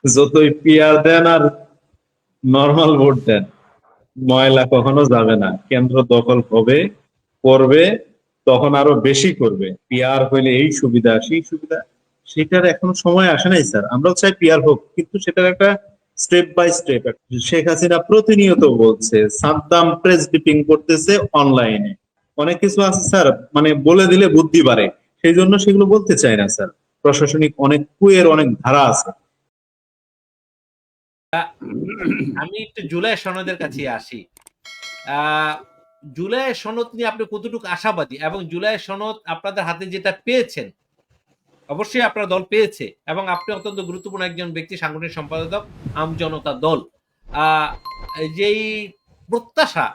যতই পিয়ার দেন আর normal vote দেন, ময়লা কখনো যাবে না। কেন্দ্র দখল হবে, করবে, তখন আরো বেশি করবে। পিয়ার হইলে এই সুবিধা সেই সুবিধা, সেটার এখনো সময় আসে নাই স্যার। আমরাও চাই পিয়ার হোক, কিন্তু সেটার একটা step by step. Sheikh Hasina প্রতিনিয়ত বলছে, সাদ্দাম প্রেস ব্রিফিং করতেছে অনলাইনে, অনেক কিছু আছে স্যার, মানে বলে দিলে বুদ্ধি বাড়ে, সেই জন্য সেগুলো বলতে চাই না স্যার। প্রশাসনিক অনেক কুয়ের অনেক ধারা আছে। আমি একটু জুলাই সনদের কাছে আসি। আহ, জুলাই সনদ নিয়ে আপনি কতটুকু আশাবাদী, এবং জুলাই সনদ আপনাদের হাতে যেটা পেয়েছেন, অবশ্যই আপনার দল পেয়েছে এবং আপনি অত্যন্ত গুরুত্বপূর্ণ একজন ব্যক্তি, সাংগঠনিক সম্পাদক আমজনতা দল। আহ, যেই প্রত্যাশা,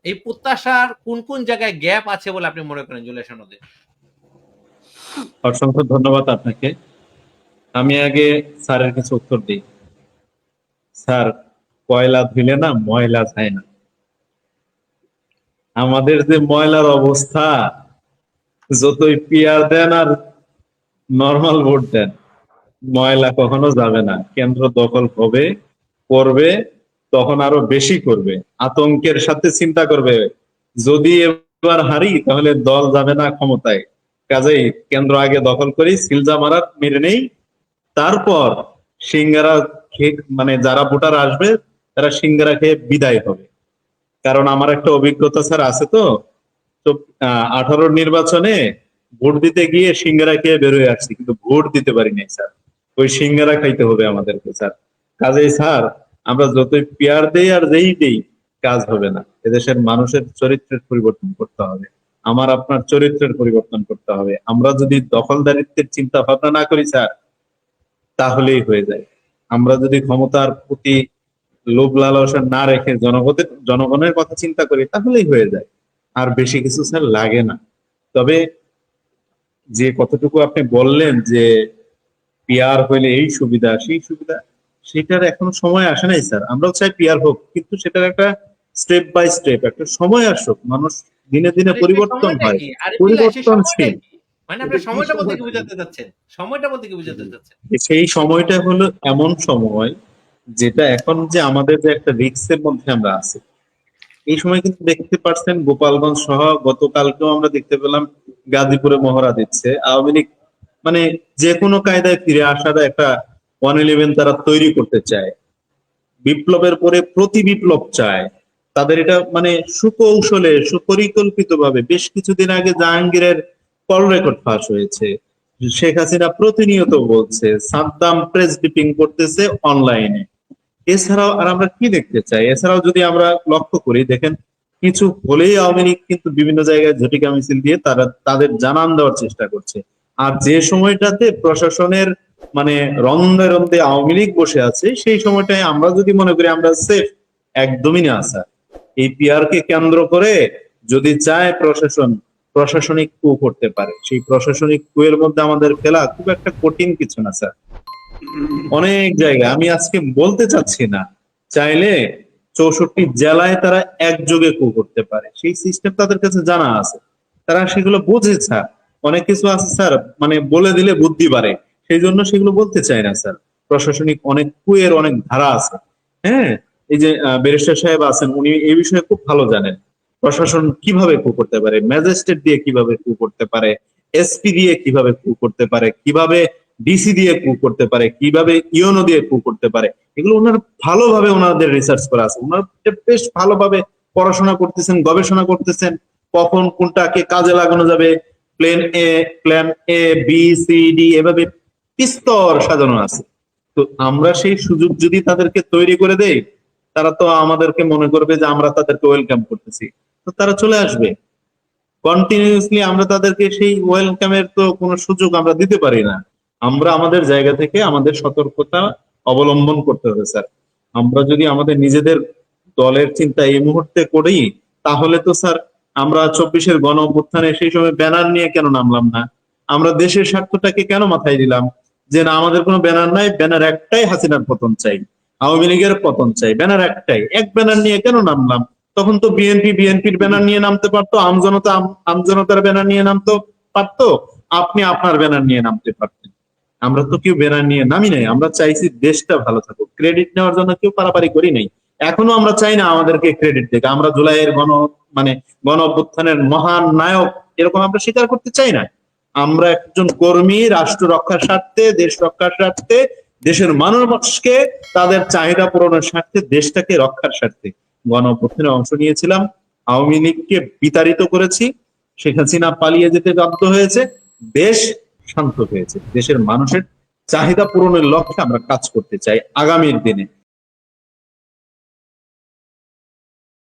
এই প্রত্যাশার কোন কোন জায়গায় গ্যাপ আছে বলে আপনি মনে করেন জুলাই সনদে? অসংখ্য ধন্যবাদ আপনাকে। আমি আগে স্যারের কিছু উত্তর দিই। স্যার, কয়লা ধুইলে না ময়লা যায় না। আমাদের যে ময়লার অবস্থা, যতই পিয়ার দেন আর নর্মাল ভোট দেন, ময়লা কখনো যাবে না। কেন্দ্র দখল হবে, করবে, তখন আরো বেশি করবে। আতঙ্কের সাথে চিন্তা করবে, যদি এবার হারি তাহলে দল যাবে না ক্ষমতায়, কাজেই কেন্দ্র আগে দখল করি, সিলজা মারার মেরে নেই, তারপর সিঙ্গারা খেয়ে, মানে যারা ভোটার আসবে তারা সিঙ্গারা খেয়ে বিদায় হবে। কারণ আমার একটা অভিজ্ঞতা স্যার আছে। তো তো 18 নির্বাচনে ভোট দিতে গিয়ে সিঙ্গারা খেয়ে বেরোয় আসছি, কিন্তু ভোট দিতে পারি নাই স্যার। ওই সিঙ্গারা খাইতে হবে আমাদেরকে স্যার। কাজেই স্যার, আমরা যতই পেয়ার দেই আর যেই দেই, কাজ হবে না। এদেশের মানুষের চরিত্রের পরিবর্তন করতে হবে, আমার আপনার চরিত্রের পরিবর্তন করতে হবে। আমরা যদি দখলদারিত্বের চিন্তা ভাবনা না করি স্যার, তাহলেই হয়ে যায়। আমরা যদি ক্ষমতার প্রতি লোভ লালসা না রেখে জনগণের কথা চিন্তা করি, তাহলেই হয়ে যায়। আর বেশি কিছু স্যার লাগে না। তবে যে কতটুকু আপনি বললেন যে পিয়ার হইলে এই সুবিধা সেই সুবিধা, সেটার এখনো সময় আসে নাই স্যার। আমরাও চাই পিয়ার হোক, কিন্তু সেটার একটা স্টেপ বাই স্টেপ, একটা সময় আসুক। মানুষ দিনে দিনে মানে সেই পরিবর্তন সময়টা হয়, কি আরিফুল্লাহ, সেই সময়টা পরিবর্তনশীল। কি? মানে আপনি সময়টা বলতে কি বোঝাতে চাচ্ছেন? সময়টা বলতে কি বোঝাতে চাচ্ছেন? সেই সময়টা হলো এমন সময়, যেটা এখন যে আমাদের যে একটা রিস্কের মধ্যে আমরা আছি। এই সময় কিন্তু দেখতে পাচ্ছেন গোপালগঞ্জ সহ গতকালকেও আমরা দেখতে পেলাম গাজীপুরে মহড়া দিচ্ছে আওয়ামী লীগ। মানে যে কোনো কায়দায় ফিরে আসার একটা 111 তারা তৈরি করতে চায়, বিপ্লবের পরে প্রতি বিপ্লব চায়। তাদের এটা মানে সুকৌশলে সুপরিকল্পিত ভাবে। বেশ কিছুদিন আগে জাহাঙ্গীরের কল রেকর্ড ফাঁস হয়েছে। শেখ হাসিনা প্রতিনিয়ত বলছে সাদ্দাম প্রেস ব্রিফিং করতেছে অনলাইনে। এছাড়াও আর আমরা কি দেখতে চাই? এছাড়াও যদি আমরা লক্ষ্য করি, দেখেন, কিছু হলেই আওয়ামী লীগ কিন্তু বিভিন্ন জায়গায় ঝটিকা মিছিল দিয়ে তারা তাদের জানান দেওয়ার চেষ্টা করছে। আর যে সময়টাতে প্রশাসনের মানে রন্ধে রন্ধে আওয়ামী লীগ বসে আছে, সেই সময়টায় আমরা যদি মনে করি আমরা সেফ, একদমই না স্যার। এই পিআর কে কেন্দ্র করে যদি চায় প্রশাসন প্রশাসনিক কু করতে পারে। সেই প্রশাসনিক কু এর মধ্যে আমাদের ফেলা খুব একটা কঠিন কিছু না স্যার। অনেক জায়গায় আমি আজকে বলতে চাচ্ছি না, চাইলে 64 জেলায় তারা একযোগে কু করতে পারে, সেই সিস্টেম তাদের কাছে জানা আছে, তারা সেগুলো বোঝে স্যার। অনেক কিছু আছে স্যার, মানে বলে দিলে বুদ্ধি বাড়ে, সেই জন্য সেগুলো বলতে চাই না স্যার। প্রশাসনিক অনেক কুয়ের অনেক ধারা আছে। হ্যাঁ, এই যে ব্যারিস্টার সাহেব আছেন, উনি এই বিষয়ে খুব ভালো জানেন প্রশাসন কিভাবে কু করতে পারে, ম্যাজিস্ট্রেট দিয়ে কিভাবে কু করতে পারে, এসপি দিয়ে কিভাবে কু করতে পারে, কিভাবে ডিসি দিয়ে কু করতে পারে, কিভাবে ইওনো দিয়ে কু করতে পারে। এগুলো ওনার ভালোভাবে ওনাদের রিসার্চ করা আছে, ওনার বেশ ভালোভাবে পড়াশোনা করতেছেন, গবেষণা করতেছেন, কখন কোনটাকে কাজে লাগানো যাবে। Plan A B C D এভাবে বিস্তর সাজানো আছে। তো আমরা সেই সুযোগ যদি তাদেরকে তৈরি করে দেই, তারা তো আমাদেরকে মনে করবে যে আমরা তাদেরকে ওয়েলকাম করতেছি, তো তারা চলে আসবে কন্টিনিউসলি। আমরা তাদেরকে সেই ওয়েলকামের তো কোনো সুযোগ আমরা দিতে পারি না। আমরা আমাদের জায়গা থেকে আমাদের সতর্কতা অবলম্বন করতে হবে স্যার। আমরা যদি আমাদের নিজেদের দলের চিন্তা এই মুহূর্তে করি, তাহলে তো স্যার আমরা 24-এর গণ অভ্যুত্থানে সেই সময় ব্যানার নিয়ে কেন নামলাম না? আমরা দেশের স্বার্থটাকে কেন মাথায় দিলাম যে না, আমাদের কোনো ব্যানার নাই, ব্যানার একটাই, হাসিনার পতন চাই, আওয়ামী লীগের পতন চাই, ব্যানার একটাই, এক ব্যানার নিয়ে কেন নামলাম? তখন তো বিএনপির ব্যানার নিয়ে নামতে পারতো, আমজনতার ব্যানার নিয়ে নামতে পারতো, আপনি আপনার ব্যানার নিয়ে নামতে পারতেন। আমরা তো কেউ বেড়া নিয়ে নামি নাই, আমরা চাইছি দেশটা ভালো থাকুক। ক্রেডিট নেওয়ার জন্য কেউ পারাপারি করি নাই, এখনো আমরা চাই না আমাদেরকে ক্রেডিট দেখ। আমরা জুলাইয়ের মানে গণ অভ্যুত্থানের মহান নায়ক এরকম আমরা স্বীকার করতে চাই না। আমরা একজন কর্মী, রাষ্ট্র রক্ষার স্বার্থে, দেশ রক্ষার স্বার্থে, দেশের মানুষকে তাদের চাহিদা পূরণের স্বার্থে, দেশটাকে রক্ষার স্বার্থে গণ অভ্যুত্থানে অংশ নিয়েছিলাম। আওয়ামী লীগকে বিতাড়িত করেছি, শেখ হাসিনা পালিয়ে যেতে বাধ্য হয়েছে, দেশ শান্ত হয়েছে। দেশের মানুষের চাহিদা পূরণের লক্ষ্যে আমরা কাজ করতে চাই আগামীর দিনে।